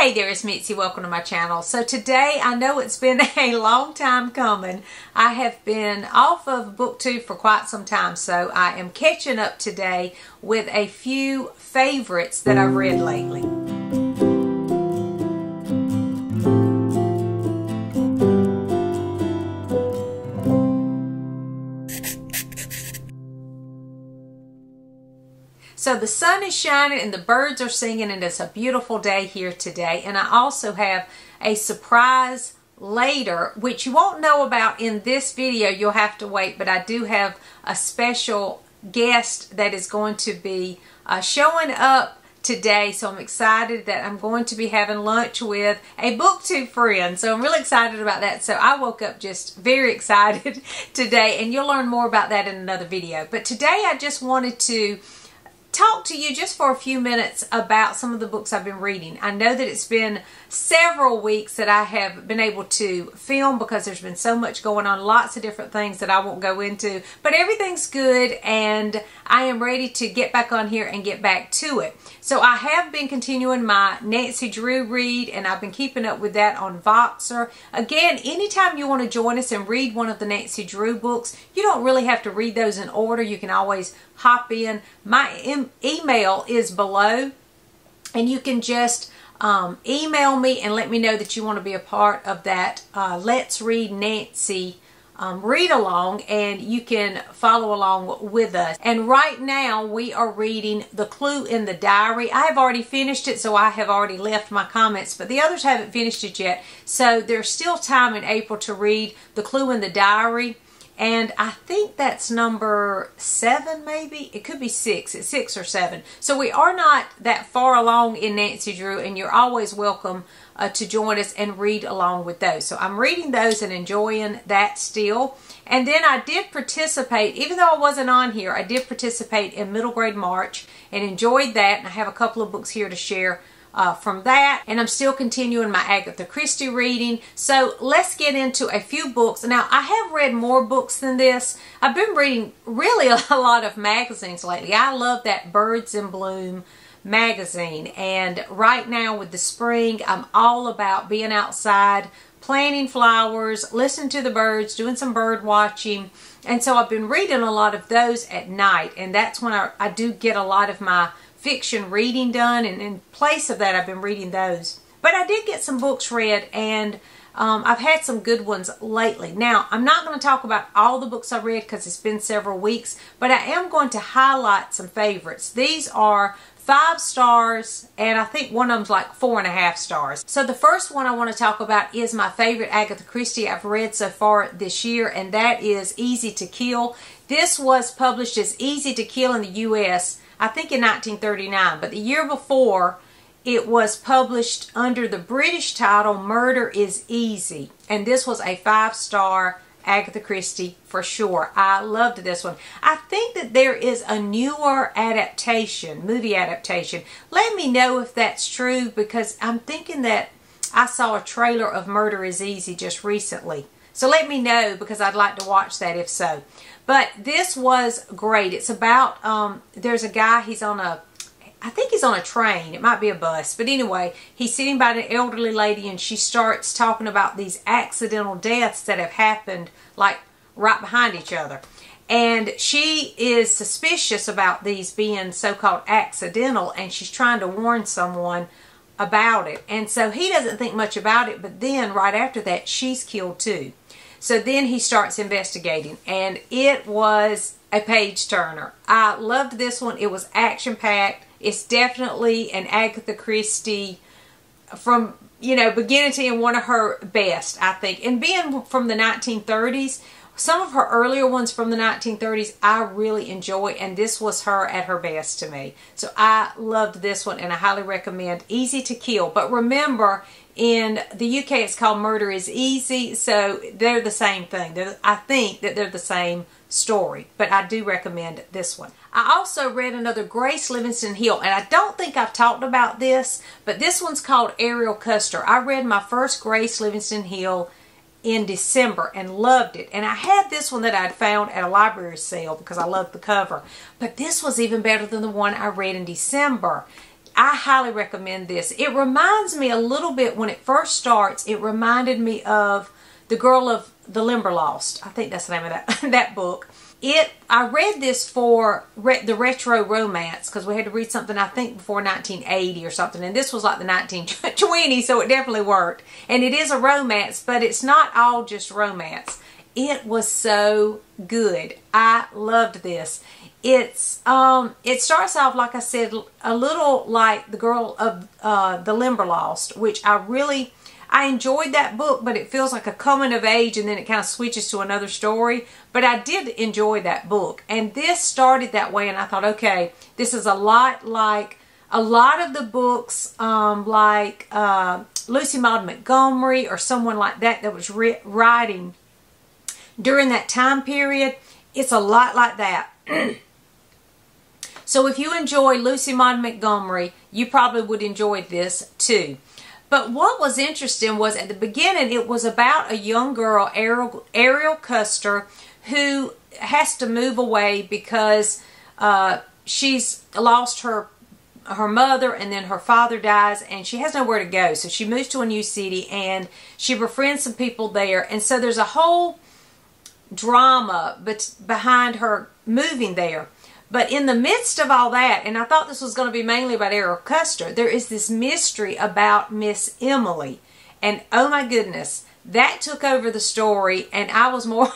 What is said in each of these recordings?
Hey there, it's Mitzi. Welcome to my channel. So today, I know it's been a long time coming. I have been off of BookTube for quite some time, so I am catching up today with a few favorites that I've read lately. So the sun is shining and the birds are singing and it's a beautiful day here today. And I also have a surprise later, which you won't know about in this video. You'll have to wait, but I do have a special guest that is going to be showing up today. So I'm excited that I'm going to be having lunch with a BookTube friend. So I'm really excited about that. So I woke up just very excited today, and you'll learn more about that in another video. But today I just wanted to talk to you just for a few minutes about some of the books I've been reading. I know that it's been several weeks that I have been able to film because there's been so much going on, lots of different things that I won't go into, but everything's good and I am ready to get back on here and get back to it. So I have been continuing my Nancy Drew read, and I've been keeping up with that on Voxer. Again, anytime you want to join us and read one of the Nancy Drew books, you don't really have to read those in order. You can always hop in. My email is below, and you can just email me and let me know that you want to be a part of that Let's Read Nancy read along, and you can follow along with us. And right now we are reading The Clue in the Diary. I have already finished it, so I have already left my comments, but the others haven't finished it yet. So there's still time in April to read The Clue in the Diary. And I think that's number 7, maybe. It could be 6. It's 6 or 7. So we are not that far along in Nancy Drew, and you're always welcome to join us and read along with those. So I'm reading those and enjoying that still. And then I did participate, even though I wasn't on here, I did participate in Middle Grade March and enjoyed that. And I have a couple of books here to share from that, and I'm still continuing my Agatha Christie reading. So let's get into a few books. Now, I have read more books than this. I've been reading really a lot of magazines lately. I love that Birds in Bloom magazine, and right now with the spring, I'm all about being outside, planting flowers, listening to the birds, doing some bird watching. And so I've been reading a lot of those at night, and that's when I do get a lot of my fiction reading done, and in place of that I've been reading those. But I did get some books read, and I've had some good ones lately. Now, I'm not going to talk about all the books I read because it's been several weeks, but I am going to highlight some favorites. These are 5 stars, and I think one of them's like 4.5 stars. So the first one I want to talk about is my favorite Agatha Christie I've read so far this year, and that is Easy to Kill. This was published as Easy to Kill in the U.S., I think in 1939, but the year before it was published under the British title Murder is Easy, and this was a 5-star Agatha Christie for sure. I loved this one. I think that there is a newer adaptation, movie adaptation. Let me know if that's true, because I'm thinking that I saw a trailer of Murder is Easy just recently. So let me know, because I'd like to watch that if so. But this was great. It's about, there's a guy, he's on a, I think he's on a train. It might be a bus. But anyway, he's sitting by an elderly lady, and she starts talking about these accidental deaths that have happened, like right behind each other. And she is suspicious about these being so-called accidental, and she's trying to warn someone about it. And so he doesn't think much about it, but then right after that, she's killed too. So then he starts investigating, and it was a page-turner. I loved this one. It was action-packed. It's definitely an Agatha Christie from, you know, beginning to end, one of her best, I think. And being from the 1930s, some of her earlier ones from the 1930s I really enjoy, and this was her at her best to me. So I loved this one, and I highly recommend Easy to Kill. But remember, in the UK it's called Murder is Easy, so they're the same thing. I think that they're the same story, but I do recommend this one. I also read another Grace Livingston Hill, and I don't think I've talked about this, but this one's called Ariel Kuster. I read my first Grace Livingston Hill in December and loved it. And I had this one that I'd found at a library sale because I loved the cover. But this was even better than the one I read in December. I highly recommend this. It reminds me a little bit, when it first starts, it reminded me of The Girl of the Limberlost. I think that's the name of that book. I read this for the retro romance, because we had to read something, I think, before 1980 or something. And this was like the 1920s, so it definitely worked. And it is a romance, but it's not all just romance. It was so good. I loved this. It starts off, like I said, a little like The Girl of the Limberlost, which I enjoyed that book, but it feels like a coming of age, and then it kind of switches to another story. But I did enjoy that book, and this started that way, and I thought, okay, this is a lot like a lot of the books, like Lucy Maud Montgomery or someone like that was writing during that time period. It's a lot like that. So if you enjoy Lucy Maud Montgomery, you probably would enjoy this too. But what was interesting was, at the beginning, it was about a young girl, Ariel Kuster, who has to move away because she's lost her mother, and then her father dies, and she has nowhere to go. So she moves to a new city, and she befriends some people there. And so there's a whole drama behind her moving there. But in the midst of all that, and I thought this was going to be mainly about Ariel Kuster, there is this mystery about Miss Emily. And oh my goodness, that took over the story, and I was more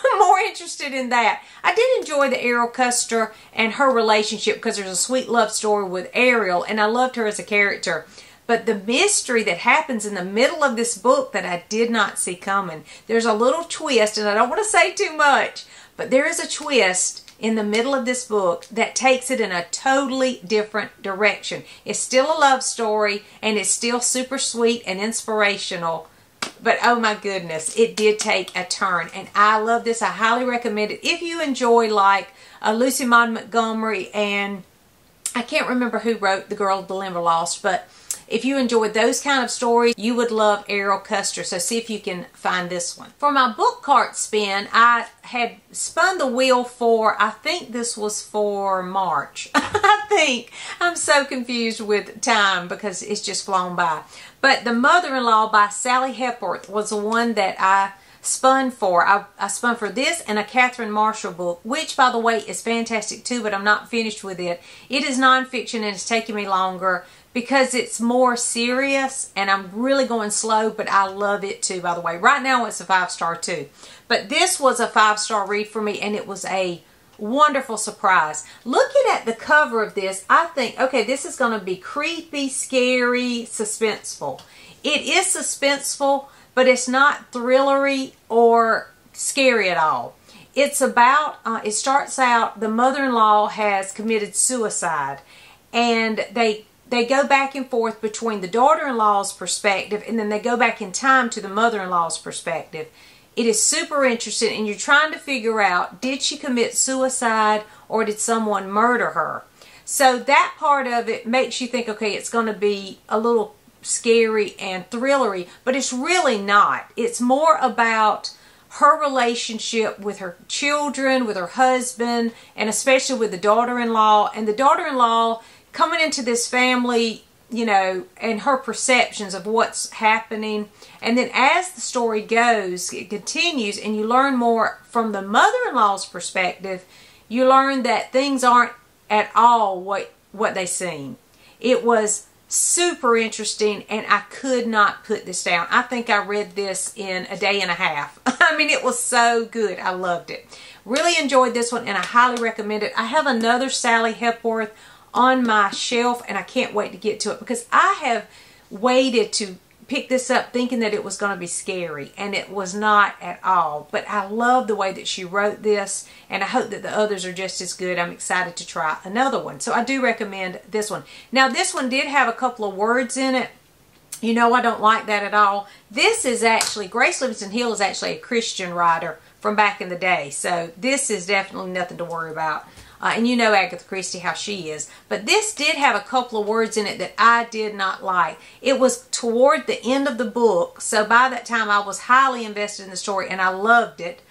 interested in that. I did enjoy the Ariel Kuster and her relationship, because there's a sweet love story with Ariel, and I loved her as a character. But the mystery that happens in the middle of this book that I did not see coming, there's a little twist, and I don't want to say too much, but there is a twist in the middle of this book that takes it in a totally different direction. It's still a love story, and it's still super sweet and inspirational, but oh my goodness, it did take a turn, and I love this. I highly recommend it. If you enjoy like Lucy Maud Montgomery, and I can't remember who wrote The Girl of the Limberlost, but if you enjoyed those kind of stories, you would love Ariel Kuster. So see if you can find this one. For my book cart spin, I had spun the wheel for, I think this was for March. I think. I'm so confused with time because it's just flown by. But The Mother-in-Law by Sally Hepworth was the one that I spun for. I spun for this and a Catherine Marshall book, which, by the way, is fantastic too, but I'm not finished with it. It is nonfiction, and it's taking me longer because it's more serious, and I'm really going slow, but I love it too, by the way. Right now it's a 5-star too. But this was a 5-star read for me, and it was a wonderful surprise. Looking at the cover of this, I think, okay, this is going to be creepy, scary, suspenseful. It is suspenseful, but it's not thrillery or scary at all. It's about, it starts out, the mother-in-law has committed suicide, and they go back and forth between the daughter-in-law's perspective, and then they go back in time to the mother-in-law's perspective. It is super interesting, and you're trying to figure out, did she commit suicide or did someone murder her? So that part of it makes you think, okay, it's going to be a little scary and thrillery, but it's really not. It's more about her relationship with her children, with her husband, and especially with the daughter-in-law, and the daughter-in-law coming into this family, you know, and her perceptions of what's happening. And then as the story goes, it continues, and you learn more from the mother-in-law's perspective. You learn that things aren't at all what they seem. It was super interesting, and I could not put this down. I think I read this in a day and a half. I mean, it was so good. I loved it. Really enjoyed this one, and I highly recommend it. I have another Sally Hepworth on my shelf, and I can't wait to get to it, because I have waited to pick this up thinking that it was going to be scary, and it was not at all. But I love the way that she wrote this, and I hope that the others are just as good. I'm excited to try another one. So I do recommend this one. Now, this one did have a couple of words in it. You know, I don't like that at all. This is actually, Grace Livingston Hill is actually a Christian writer from back in the day. So this is definitely nothing to worry about. And you know Agatha Christie, how she is. But this did have a couple of words in it that I did not like. It was toward the end of the book, so by that time I was highly invested in the story, and I loved it.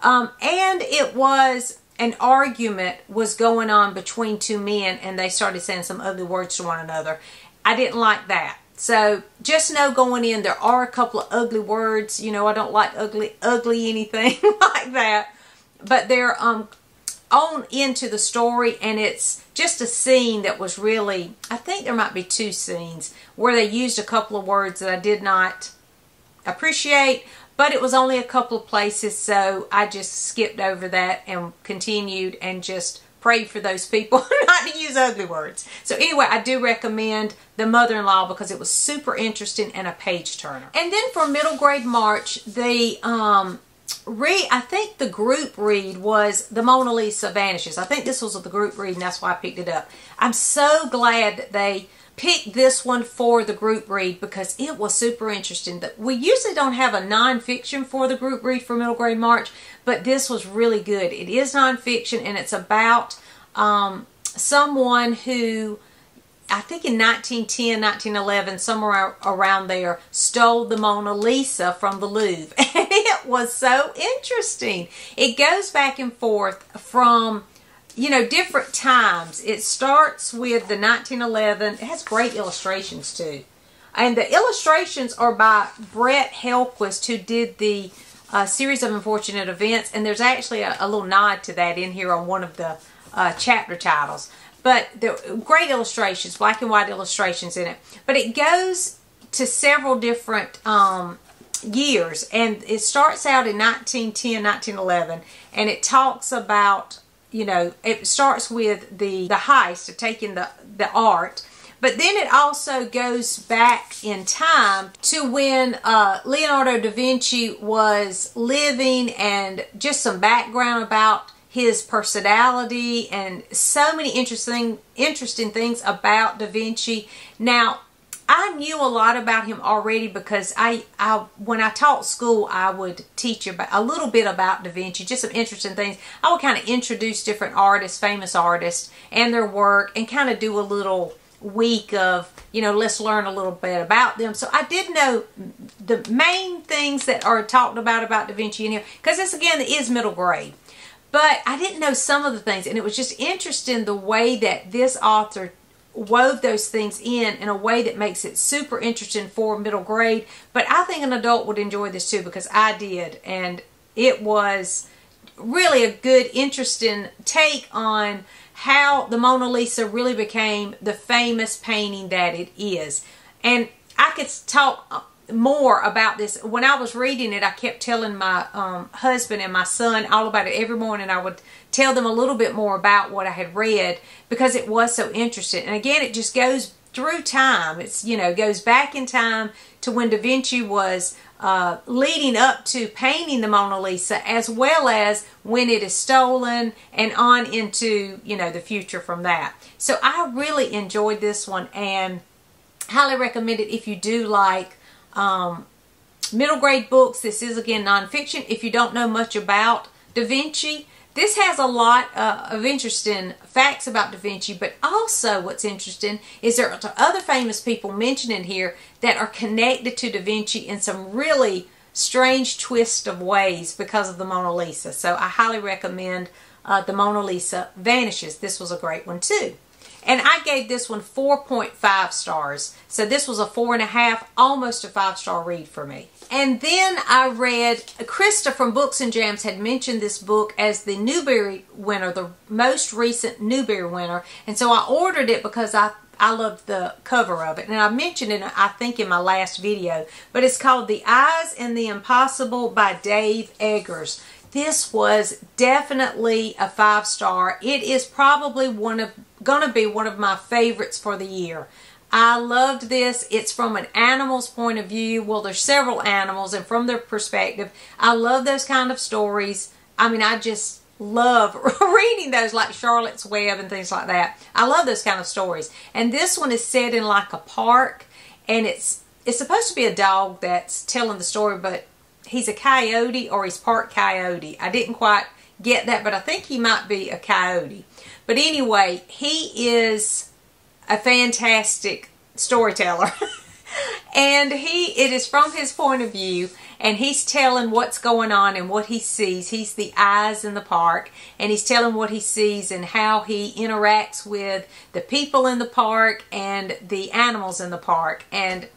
And it was an argument was going on between two men, and they started saying some ugly words to one another. I didn't like that. So just know going in, there are a couple of ugly words. You know, I don't like ugly anything like that. But they're on into the story, and it's just a scene that was really, I think there might be 2 scenes where they used a couple of words that I did not appreciate, but it was only a couple of places, so I just skipped over that and continued and just prayed for those people not to use ugly words. So anyway, I do recommend The Mother-in-Law because it was super interesting and a page turner. And then for middle grade March, the I think the group read was The Mona Lisa Vanishes. I think this was the group read, and that's why I picked it up. I'm so glad that they picked this one for the group read because it was super interesting. We usually don't have a nonfiction for the group read for middle grade March, but this was really good. It is nonfiction, and it's about someone who, I think in 1910, 1911, somewhere around there, stole the Mona Lisa from the Louvre. And it was so interesting. It goes back and forth from, you know, different times. It starts with the 1911. It has great illustrations too. And the illustrations are by Brett Helquist, who did the series of unfortunate events. And there's actually a little nod to that in here on one of the chapter titles. But the great illustrations, black and white illustrations in it. But it goes to several different years. And it starts out in 1910, 1911. And it talks about, you know, it starts with the heist of taking the art. But then it also goes back in time to when Leonardo da Vinci was living, and just some background about his personality and so many interesting things about Da Vinci. Now, I knew a lot about him already because when I taught school, I would teach about a little bit about Da Vinci, just some interesting things. I would kind of introduce different artists, famous artists, and their work, and kind of do a little week of, you know, let's learn a little bit about them. So I did know the main things that are talked about Da Vinci in here, because this, again, is middle grade. But I didn't know some of the things, and it was just interesting the way that this author wove those things in a way that makes it super interesting for middle grade. But I think an adult would enjoy this too, because I did, and it was really a good, interesting take on how the Mona Lisa really became the famous painting that it is. And I could talk more about this. When I was reading it, I kept telling my husband and my son all about it. Every morning I would tell them a little bit more about what I had read, because it was so interesting. And again, it just goes through time. It's, you know, goes back in time to when Da Vinci was leading up to painting the Mona Lisa, as well as when it is stolen, and on into, you know, the future from that. So I really enjoyed this one, and highly recommend it if you do like middle grade books. This is, again, nonfiction. If you don't know much about Da Vinci, this has a lot of interesting facts about Da Vinci, but also what's interesting is there are other famous people mentioned in here that are connected to Da Vinci in some really strange twist of ways because of the Mona Lisa. So I highly recommend The Mona Lisa Vanishes. This was a great one too. And I gave this one 4.5 stars. So this was a 4.5, almost a 5-star read for me. And then I read, Krista from Books and Jams had mentioned this book as the Newbery winner, the most recent Newbery winner. And so I ordered it because I loved the cover of it. And I mentioned it, I think, in my last video. But it's called The Eyes and the Impossible by Dave Eggers. This was definitely a 5-star. It is probably gonna be one of my favorites for the year. I loved this. It's from an animal's point of view. Well, there's several animals, and from their perspective. I love those kind of stories. I mean, I just love reading those, like Charlotte's Web and things like that. I love those kind of stories. And this one is set in like a park, and it's supposed to be a dog that's telling the story, but he's a coyote, or he's part coyote. I didn't quite get that, but I think he might be a coyote. But anyway, he is a fantastic storyteller. And it is from his point of view, and he's telling what's going on and what he sees. He's the eyes in the park, and he's telling what he sees and how he interacts with the people in the park and the animals in the park. And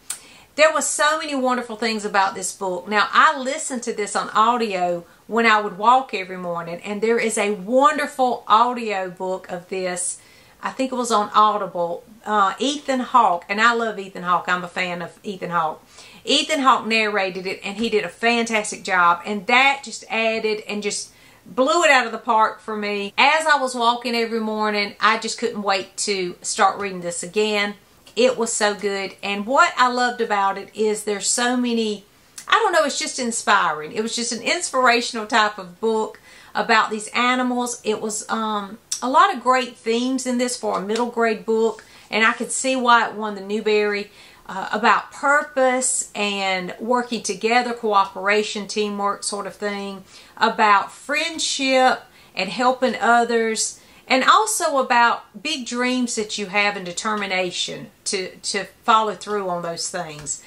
there was so many wonderful things about this book. Now, I listened to this on audio when I would walk every morning, and there is a wonderful audio book of this. I think it was on Audible. Ethan Hawke, and I love Ethan Hawke. I'm a fan of Ethan Hawke. Ethan Hawke narrated it, and he did a fantastic job, and that just added and just blew it out of the park for me. As I was walking every morning, I just couldn't wait to start reading this again. It was so good, and what I loved about it is there's so many, I don't know, it's just inspiring. It was just an inspirational type of book about these animals. It was a lot of great themes in this for a middle grade book, and I could see why it won the Newbery. About purpose and working together, cooperation, teamwork sort of thing. About friendship and helping others. And also about big dreams that you have and determination to follow through on those things.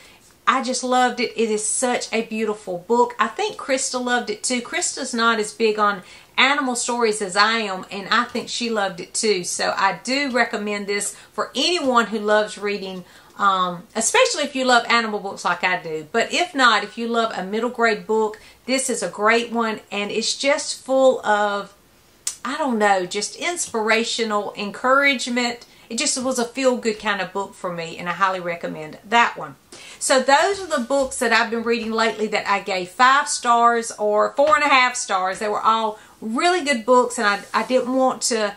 I just loved it. It is such a beautiful book. I think Krista loved it too. Krista's not as big on animal stories as I am, and I think she loved it too. So I do recommend this for anyone who loves reading, especially if you love animal books like I do. But if not, if you love a middle grade book, this is a great one, and it's just full of, I don't know, just inspirational encouragement. It just was a feel-good kind of book for me, and I highly recommend that one. So those are the books that I've been reading lately that I gave 5 stars or 4.5 stars. They were all really good books, and I didn't want to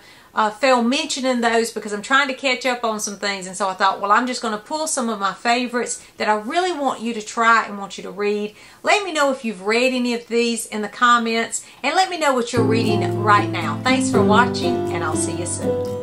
fail mentioning those because I'm trying to catch up on some things. And so I thought, well, I'm just going to pull some of my favorites that I really want you to try and want you to read. Let me know if you've read any of these in the comments, and let me know what you're reading right now. Thanks for watching, and I'll see you soon.